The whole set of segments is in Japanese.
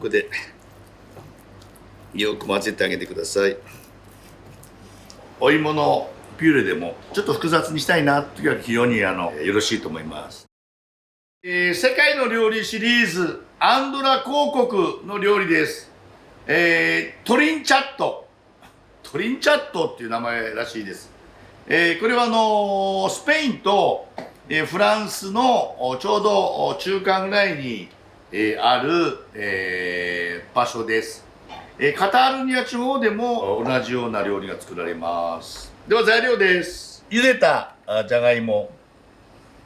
こでよく混ぜてあげてください。お芋のピューレでもちょっと複雑にしたいなという時は非常によろしいと思います。世界の料理シリーズアンドラ公国の料理です。トリンチャットっていう名前らしいです。これはスペインとフランスのちょうど中間ぐらいにある場所です。カタールニア地方でも同じような料理が作られます。では材料です。茹でたじゃがいも、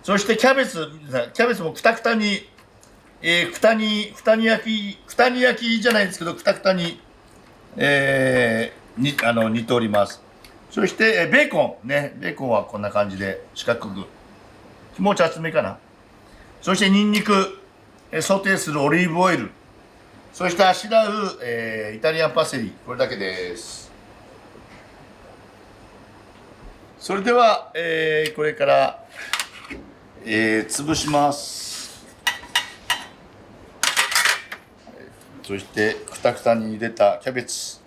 そしてキャベツもくたくたに、くたに焼きじゃないですけど、くたくたに、煮ております。そして、ベーコンね、ベーコンはこんな感じで四角く、もうちょっと厚めかな。そしてニンニク、ソテーするオリーブオイル、そしてあしらう、イタリアンパセリ、これだけです。それでは、これから、潰します。そしてくたくたに茹でたキャベツ、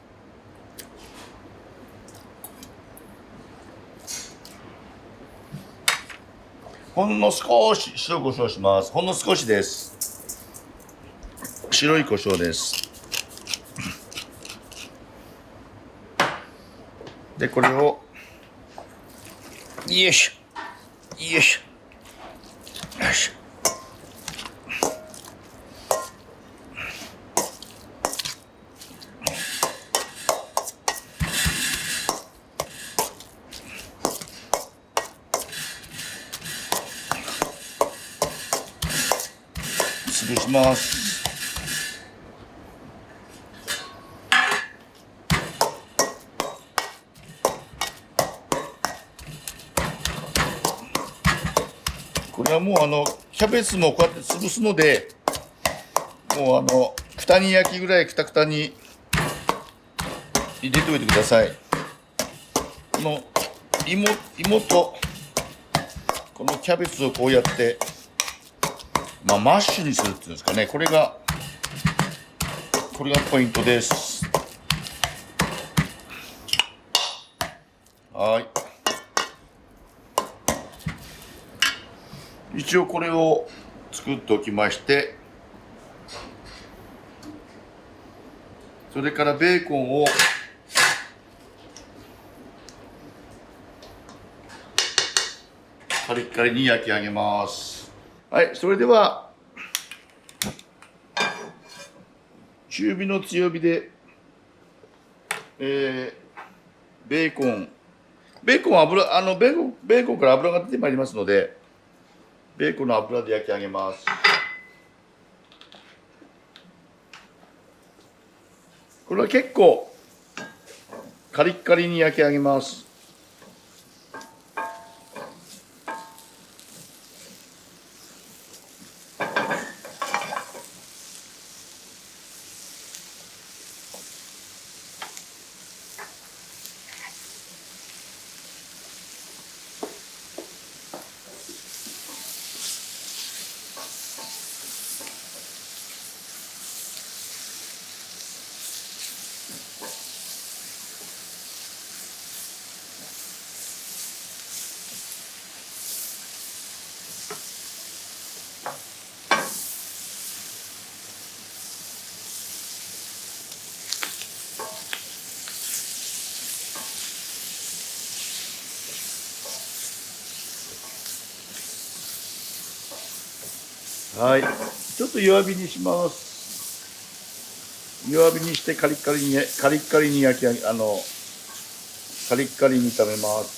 ほんの少し塩コショウします。ほんの少しです。白いコショウです。でこれをよいしょよいしょよいしょ、潰します。これはもうキャベツもこうやって潰すので、もうくたに焼きぐらいくたくたに入れておいてください。この芋とこのキャベツをこうやって、マッシュにするっていうんですかね。これがポイントです。はい。一応これを作っておきまして、それからベーコンをカリッカリに焼き上げます。はい、それでは中火の強火で、ベーコンはベーコンから油が出てまいりますので、ベーコンの油で焼き上げます。これは結構カリッカリに焼き上げます。はい、ちょっと弱火にします。弱火にしてカリッカリに焼き上げ、カリッカリに炒めます。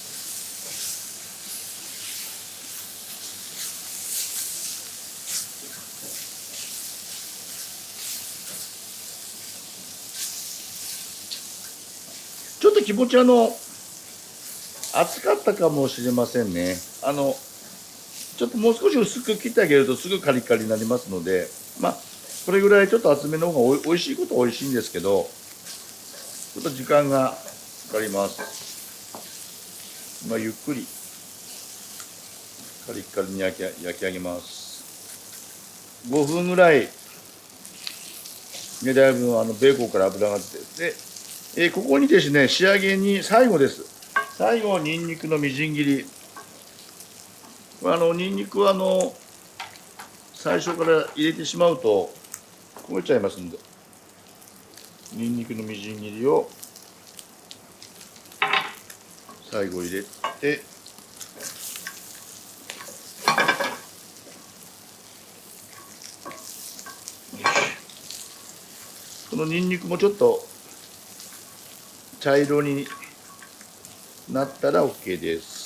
ちょっと気持ち熱かったかもしれませんね。ちょっともう少し薄く切ってあげるとすぐカリカリになりますので、これぐらいちょっと厚めの方がおいしいことはおいしいんですけど、ちょっと時間がかかります。ゆっくりカリッカリに焼き上げます。5分ぐらいね、だいぶベーコンから油が出て、で、ここにですね、仕上げに最後です。最後、ニンニクのみじん切り。ニンニクは最初から入れてしまうと焦げちゃいますんで、ニンニクのみじん切りを最後入れて、このニンニクもちょっと茶色になったら OK です。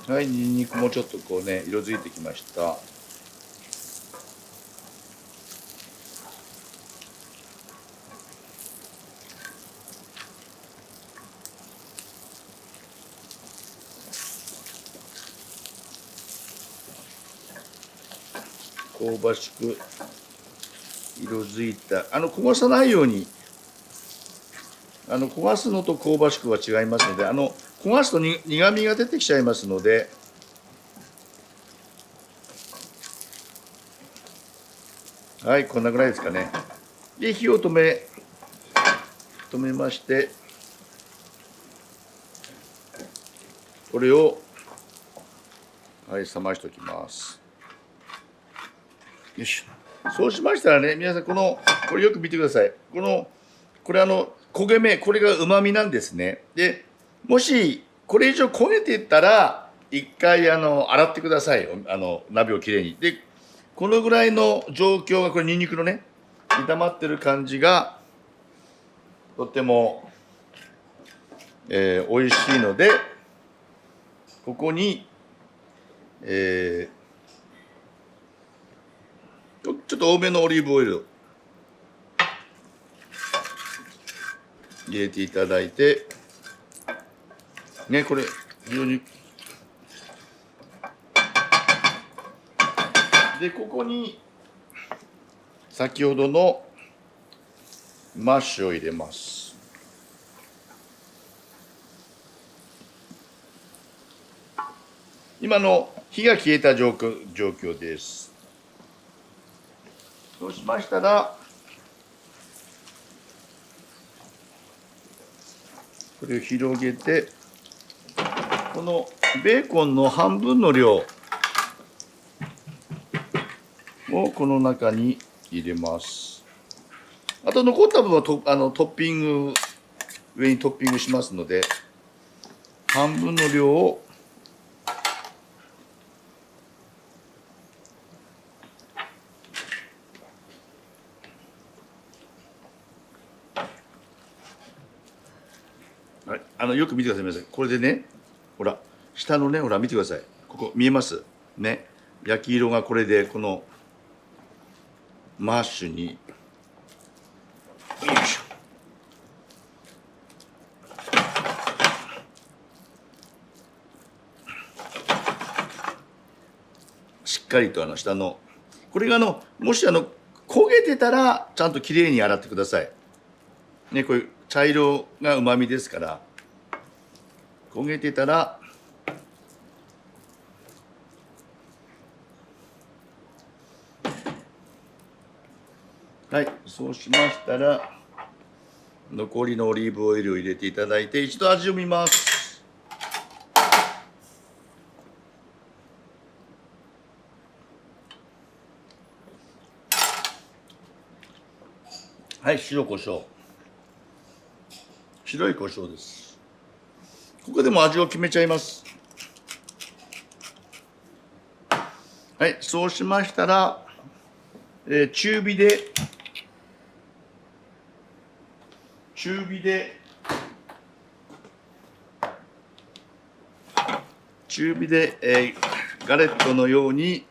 はい、ニンニクもちょっとこうね、色づいてきました。香ばしく色づいた、焦がさないように、焦がすのと香ばしくは違いますので、焦がすと苦みが出てきちゃいますので、はい、こんなぐらいですかね。で、火を止めまして、これを、はい、冷ましておきます。よいしょ。そうしましたらね、皆さん、これよく見てください。これ焦げ目、これがうまみなんですね。で、もし、これ以上焦げていったら、一回、洗ってください。鍋をきれいに。で、このぐらいの状況が、これ、ニンニクのね、炒まってる感じが、とっても、美味しいので、ここに、ちょっと多めのオリーブオイルを入れていただいて、ね、これ非常に、でここに先ほどのマッシュを入れます。今の火が消えた状況です。そうしましたら、これを広げて、このベーコンの半分の量をこの中に入れます。あと残った分はトッピング、上にトッピングしますので、半分の量をはい、よく見てください、皆さん。これでね、ほら、下のね、ほら、見てください。ここ、見えますね。焼き色がこれで、この、マッシュに、よいしょ。しっかりと下の、これがもし焦げてたら、ちゃんときれいに洗ってください。ね、こういう茶色がうまみですから、焦げてたら、はい、そうしましたら、残りのオリーブオイルを入れていただいて、一度味を見ます。はい、白胡椒。白い胡椒です。ここでも味を決めちゃいます。はい、そうしましたら、中火でガレットのように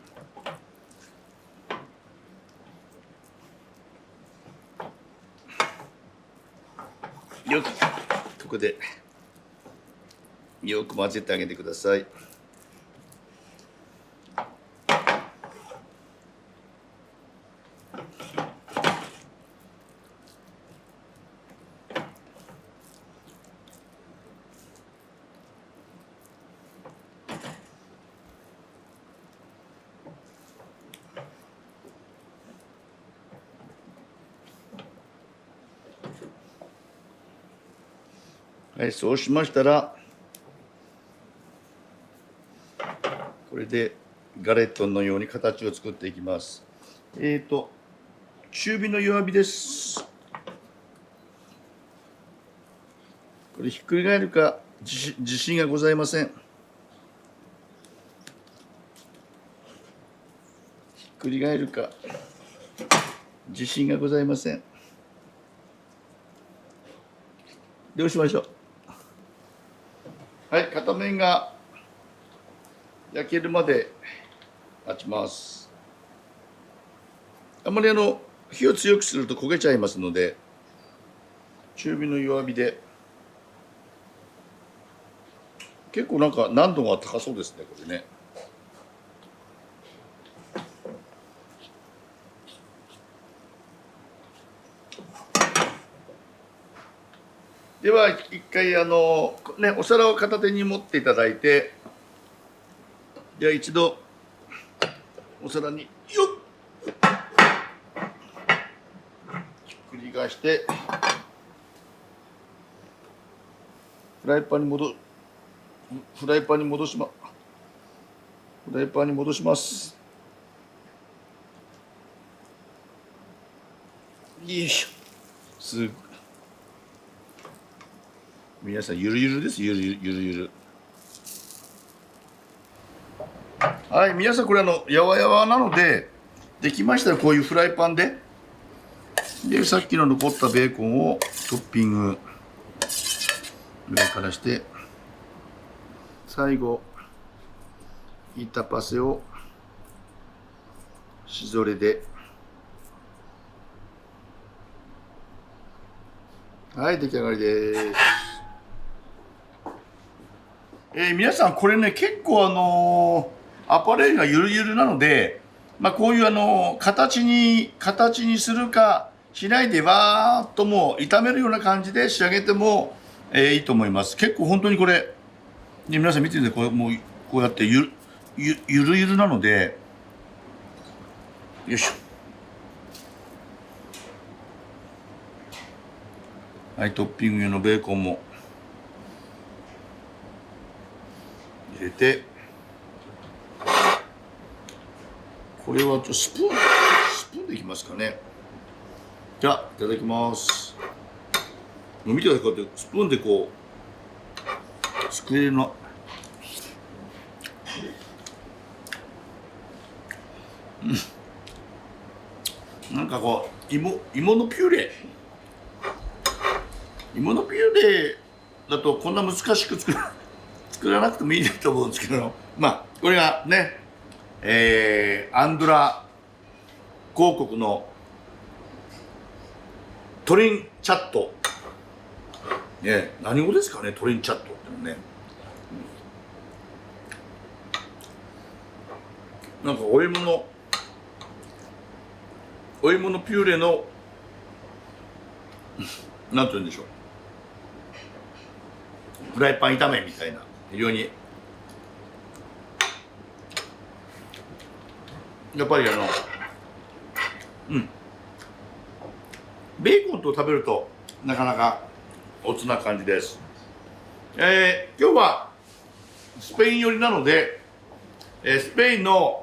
よくここでよく混ぜてあげてください。はい、そうしましたらこれでガレットのように形を作っていきます。中火の弱火です。これひっくり返るか自信がございません。ひっくり返るか自信がございません。どうしましょう。はい、片面が焼けるまで待ちます。あんまり火を強くすると焦げちゃいますので、中火の弱火で。結構なんか難度が高そうですね、これね。では一回お皿を片手に持っていただいて、では一度お皿によっひっくり返してフライパンに戻します。よいしょ。皆さんゆるゆるです。ゆる。はい、皆さんこれやわやわなので、できましたらこういうフライパンでさっきの残ったベーコンをトッピング上からして、最後板パセをしそれで、はい、出来上がりです。皆さんこれね、結構アパレルがゆるゆるなので、こういう形にするかしないでわーっともう炒めるような感じで仕上げても、いいと思います。結構本当にこれ、皆さん見ててこうやってゆるなので、よいしょ。はい、トッピング用のベーコンも入れて、これはスプーンでいきますかね。じゃあいただきます。見てください、こうやってスプーンでこうすくえるの。なんかこう芋のピューレだとこんな難しく作らなくてもいいと思うんですけど、これがね、アンドラ広告のトリンチャット、ね、何語ですかね、トリンチャットってね。なんかお芋のピューレのなんて言うんでしょう、フライパン炒めみたいな、非常にやっぱりベーコンと食べるとなかなかおつな感じです。今日はスペイン寄りなので、スペインの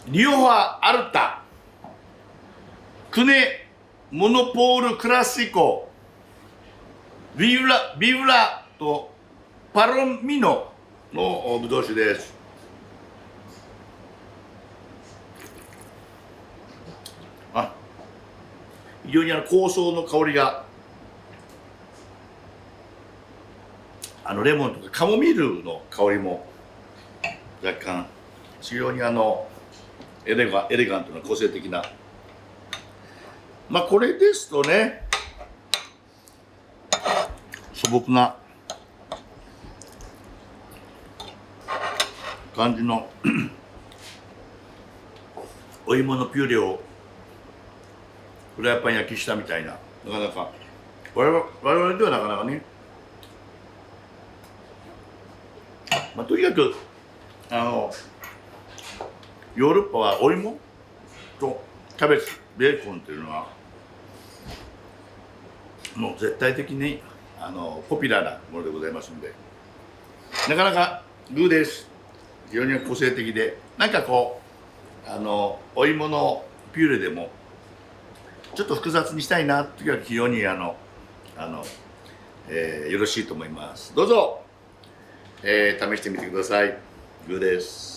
リオハアルタ、クネモノポールクラシコ、ビブラとパロミノのブドウ酒です。非常に香草の香りが、レモンとかカモミールの香りも若干、非常にエレガントな個性的な、これですとね、素朴な感じのお芋のピューレをフライパン焼きしたみたいな、なかなか我々ではなかなかね、まあ、とにかくヨーロッパはお芋とキャベツ、ベーコンっていうのはもう絶対的にポピュラーなものでございますので、なかなかグーです。非常に個性的で、なんかこうお芋のピューレでもちょっと複雑にしたいなという時は非常によろしいと思います。どうぞ、試してみてください。グーです。